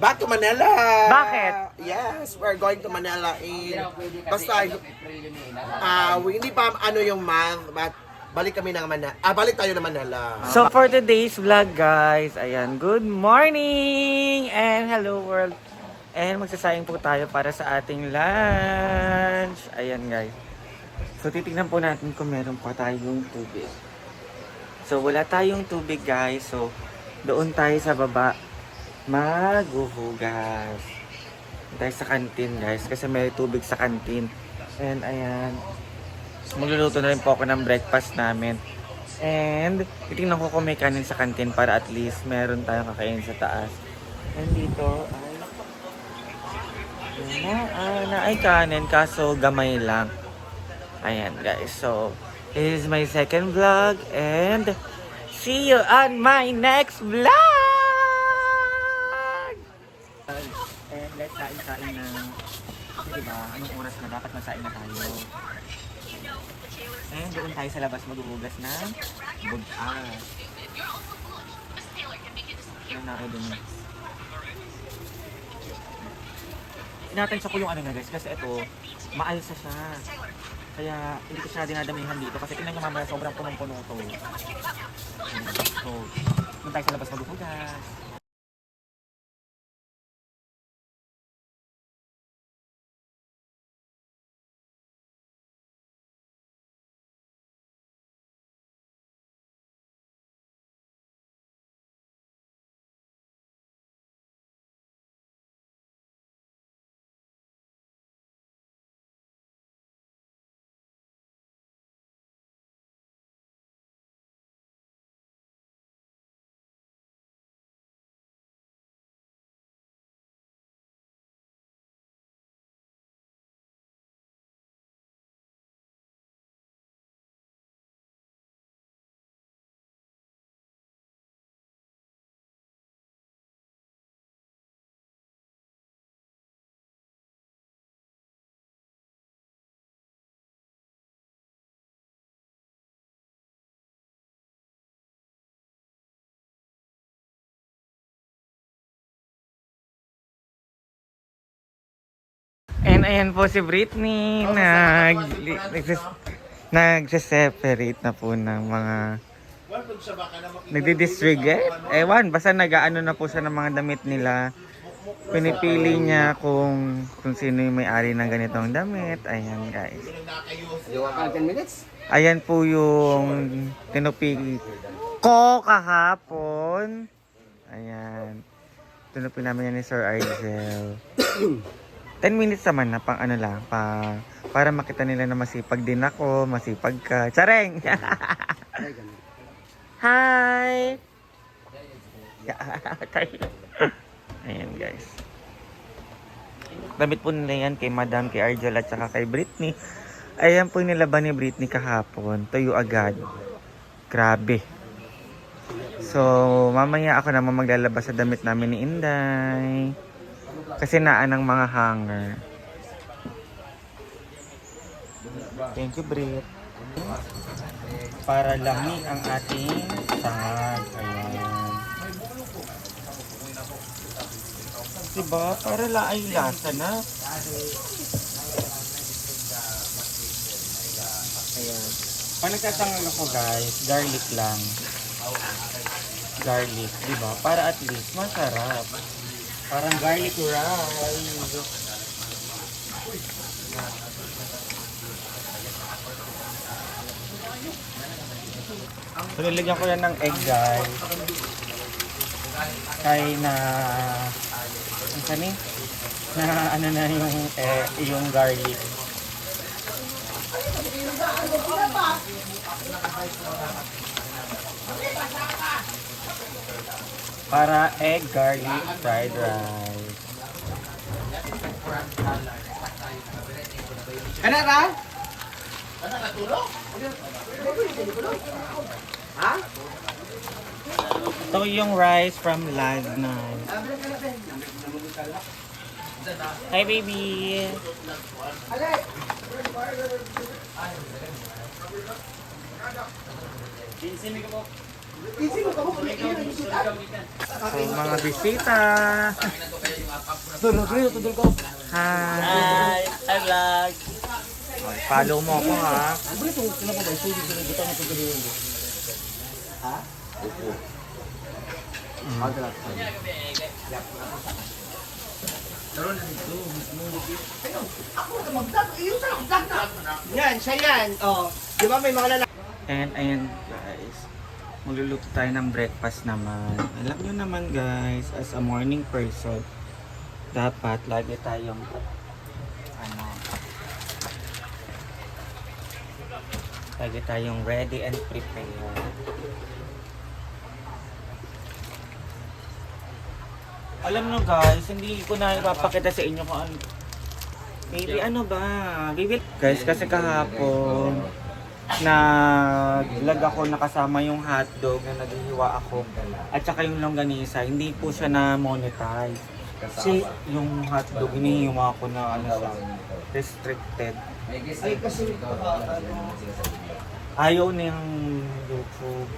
Back to Manila! Bakit? Yes, we're going to Manila basta, hindi pa ano yung month, but balik kami ng Manila. Balik tayo ng Manila. So for today's vlog guys, ayan, good morning and hello world. And magsasayang po tayo para sa ating lunch. Ayan guys. So titignan po natin kung meron pa tayong tubig. So wala tayong tubig guys. So doon tayo sa baba maghuhugas. Tayo sa kantin guys kasi may tubig sa kantin. And ayan. Magluluto na rin po ako ng breakfast namin. And titingnan ko kung may kanin sa kantin para at least meron tayong kakainin sa taas. And dito ay kanin kaso gamay lang. Ayan guys. So this is my second vlog and see you on my next vlog. And let's kain na. Kasi diba, anong oras na dapat magsain na tayo. And doon tayo sa labas maghuhugas ng bugas. Yan na kayo dun. Inatansa ko yung ano na guys kasi ito maalsa siya. Kaya hindi ko siya dinadamihan dito kasi tingnan nyo mamaya sobrang punong-puno ito. So, doon tayo sa labas maghuhugas. And ayan po si Britney, nagse-separate na po ng mga nagdi-disregard. Ewan, basta nag-aano na po siya ng mga damit nila. Pinipili niya kung sino yung may-ari ng ganitong damit. Ayan guys. 10 minutes? Ayan po yung tinupili ko kahapon. Ayan. Tinupili namin yan ni Sir Argel. 10 minutes naman na pang ano lang, para makita nila na masipag din ako, masipag ka. Tsareng! Hi! Ayan guys. Damit po nila yan kay Madam, kay Argel at saka kay Britney. Ayan po yung nilaban ni Britney kahapon. Tuyo agad. Grabe. So, mamaya ako naman maglalabas sa damit namin ni Inday. Kasi naan ng mga hanger. Thank you, Brit. Para lamig ang ating sangag. Ayan. Diba? Para laay lasa na. Ayan. Pag nagsasangag ako guys, garlic lang. Garlic, diba? Para at least masarap. Parang garlic rice. So, nilagyan ko yan ng egg, guys. Kaya na... Ang kani? Na ano na yung garlic. Para egg garlic fried rice. Ano ka? Ano ka tulog? Ha? Ito yung rice from last night. Hi baby! So, mga bisita. Hi! Hi, vlog! Follow mo ako, ha? Yan, siya yan. Oh. Di ba may mga lalaki? And ayan guys, magluluto tayo ng breakfast naman. Alam nyo naman guys, as a morning person, dapat lagi tayong lagi tayong ready and prepared. Alam nyo guys, hindi ko na ipapakita sa inyo kung ano. Maybe ano ba? Guys, kasi kahapon nag-vlog ako nakasama yung hotdog na naghihiwa ako at saka yung longganisa, hindi po siya na-monetize. Kasi yung hotdog, hinihiwa ko na ano siya, restricted. Ay, kasi Ayaw na yung YouTube.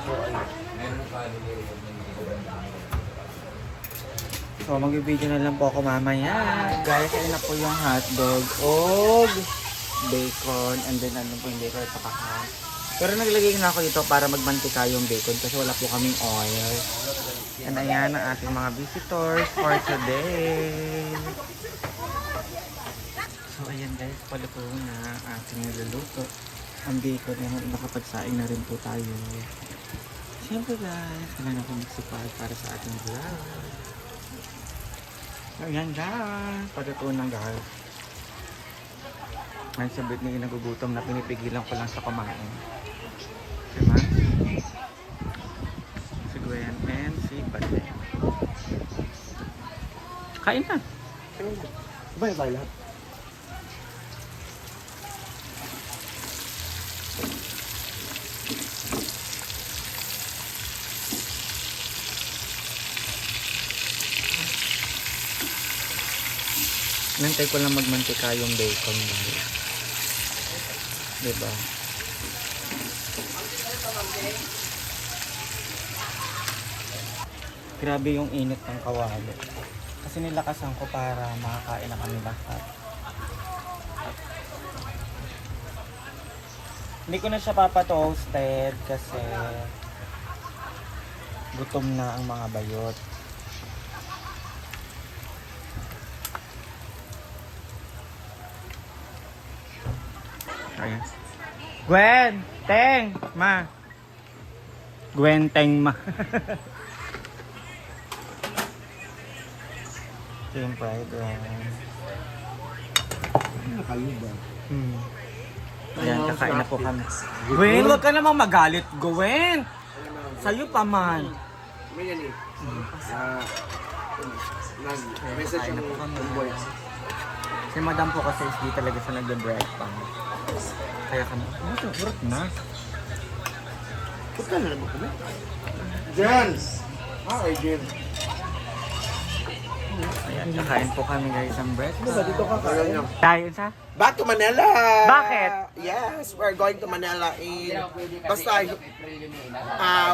So, ayun. So, mag-video na lang po ako mamaya. Guys, ayun na po yung hotdog. Og bacon. And then, ano po yung bacon at saka ham. Pero naglagay na ako dito para magmantika yung bacon kasi wala po kaming oil. And ayan ang ating mga visitors for today. So, ayan guys, paluto na ang ating niluluto. Ang bacon, nakapagsaing na rin po tayo. Siyempre guys, kailangan ko magsipag para sa ating vlog. Ayan guys, paluto na guys. Ay, sa Britney nagugutom na pinipigilan ko lang sa kumain. Diba? Si Gwen and si Bate. Kain na. bye-bye lahat. Nantay ko lang magmantika yung bacon guys. Diba? Grabe yung init ng kawali. Kasi nilakasan ko para makakain na kami lahat. Hindi ko na siya papatoasted kasi gutom na ang mga bayot. Ayan. Gwen! Teng! Ma! Gwen, Teng, ma. Yung fried rice. Nakaluba. Ayan, kakain na po kami. Gwen, huwag ka namang magalit, Gwen! Sa'yo pa man. May yan eh. Nag-message yung boy. Si madam po kasi hindi talaga siya nag-breakfast. Kaya kami, surot na. Ba't ka na naman kami? Jens! Ay, Jens. Ayan, kakain po kami guys ang breakfast. Diba dito ka kaya Tayo sa? Back to Manila! Bakit? Yes, we're going to Manila in... Basta,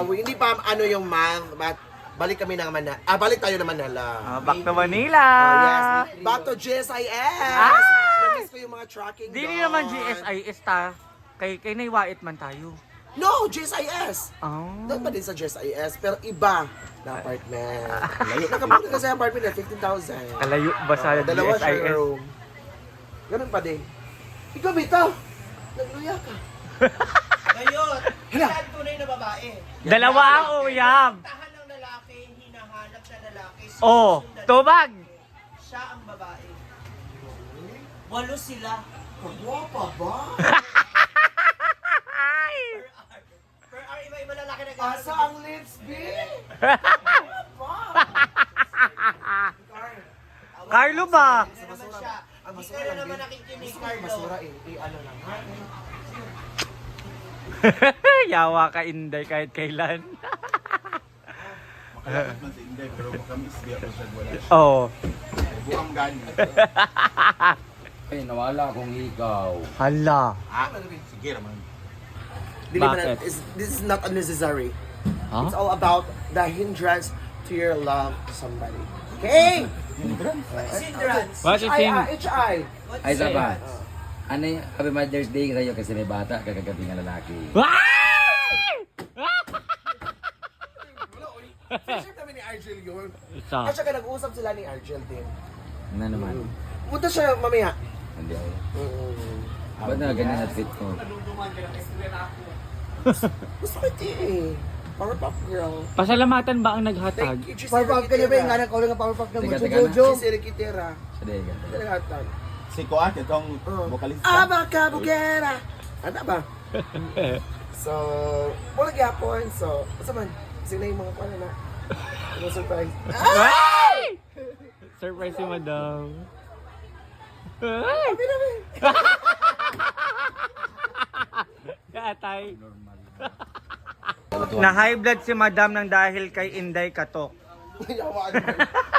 hindi pa ano yung month, but balik kami ng Manila. Balik tayo ng Manila. Back to Manila! Yes, back to GSIS! Namiss ko yung mga tracking Di doon. naman GSIS ta. Kay Naiwait man tayo. No, GSIS! Oh. Doon pa din sa GSIS, pero iba na apartment. Layo. Nakapunta kasi ang apartment na 15,000. Kalayo ba sa Dalawa siya GSIS? room. Ganun pa din. Ikaw, Bita! Nagluya ka. Ngayon, Hala. siya ang tunay na babae. Dalawa ang uyab. Tahan ng lalaki, hinahanap na lalaki. Oh, sinusundan. tubag. Siya ang babae. 8 sila. Kagwapa ba? Per hour, iba-iba lalaki na Asa ang lips, B? Carlo ba? Hindi naman siya. Ang Hindi masura ka na lang, naman B. nakikinig, Gusto ko Carlo. masura eh. Ano lang. Yawa ka Inday kahit kailan. Makalapit man sa Inday, pero makamis biya ko siya wala siya. Oh. Buang gani. Ay, nawala akong ikaw. Hala. Ah, sige naman. Bakit? This is not unnecessary. Huh? It's all about the hindrance to your love to somebody. Okay? Hindrance. What you think? HI. Ay, isa pa. Ano yung Happy Mother's Day sa'yo kasi may bata, kakagabi nga lalaki. Friendship namin ni Argel yun. Isa. At saka nag-usap sila ni Argel din. Ano naman? Punta siya mamaya. Hindi ako. Mm. Ba't na ganyan at fit ko? Gusto ko ito eh. Powerpuff Girl. Pasalamatan ba ang naghatag? Thank you, Powerpuff ka niya ba yung nga nagkaulang ng Powerpuff na Teka, Mucho teka na. Jojo? Giselle Kitera. Sa dega. Naghatag. Si Kuat, itong vocalista. Abacabugera! Ano ba? So, wala gyapon. So, basta man, sila yung mga kwan na. Ano surprise? Surprise si Madam. Sabi namin. Katay. Na high blood si Madam nang dahil kay Inday Katok. Yawaan mo.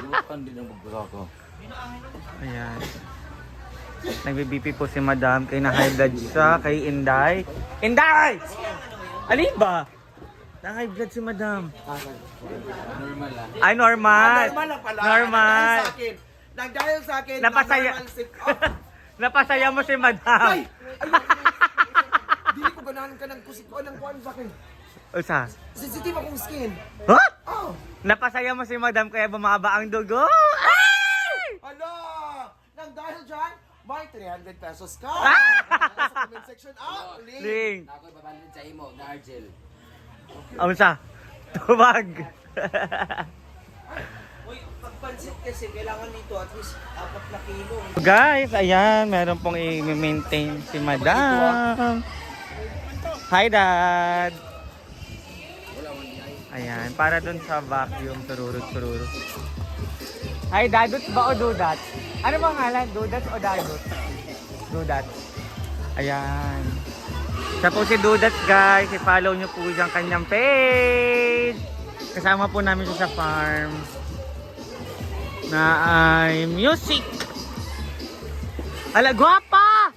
Lutan din ang magbura ko. Ayan. Nagbe-BP po si Madam kay na high blood siya kay Inday. Inday! Alin ba? Na high blood si Madam. Normal lang. Ay, normal. Normal lang pala. Normal. Nagdahil sa akin. Napasaya. normal si- Oh, Napasaya mo si Madam. ay! Dili ko ganahan ka ng kusiko ng kwan sa akin. Usa. Sensitive akong skin. Ha? Oh! Napasaya mo si Madam kaya bumaba ang dugo. Ay! Hala! Nang dahil dyan, may 300 pesos ka. Ah! Sa comment section, link. Ling. Ako ibabalin sa imo, na Argel. Usa. Tubag. Uy, pagpansit kasi kailangan nito at least 4 na kilo. Guys, ayan, meron pong i-maintain si Madam. Hi, Dad. Ayan, para dun sa vacuum, tururot. Hi, Dadut ba o Dudat? Ano bang ngalan? Dudat o Dadut? Dudat. Ayan. Siya po si Dudat, guys. I-follow nyo po yung kanyang page. Kasama po namin siya sa farm. Na ay music. Ala, gwapa!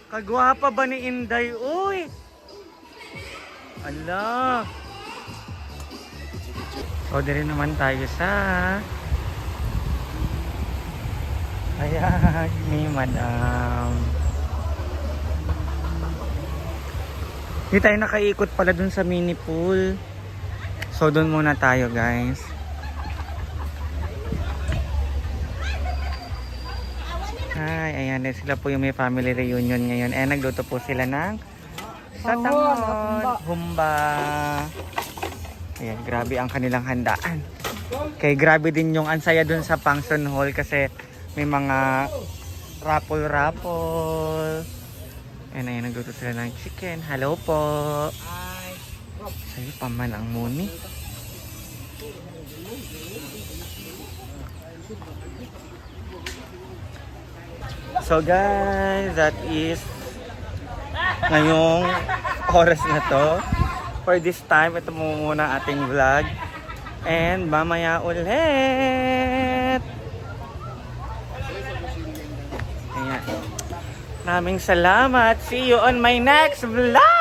Kagwapa ba ni Inday? Uy! Ala! O, rin naman tayo sa... Ayan, ni Madam. Hindi tayo nakaikot pala dun sa mini pool. So, dun muna tayo, guys. Hi, ayan. Sila po yung may family reunion ngayon. Eh, nagluto po sila ng satangon, humba. Ayan, grabe ang kanilang handaan. Kaya grabe din yung ansaya dun sa function hall kasi may mga raffle. Ayan, nagluto sila ng chicken. Hello po. Sa'yo pa man ang muni. So guys, that is ngayong oras na to. For this time, ito muna ating vlog. And mamaya ulit. Ayan. Maraming salamat. See you on my next vlog!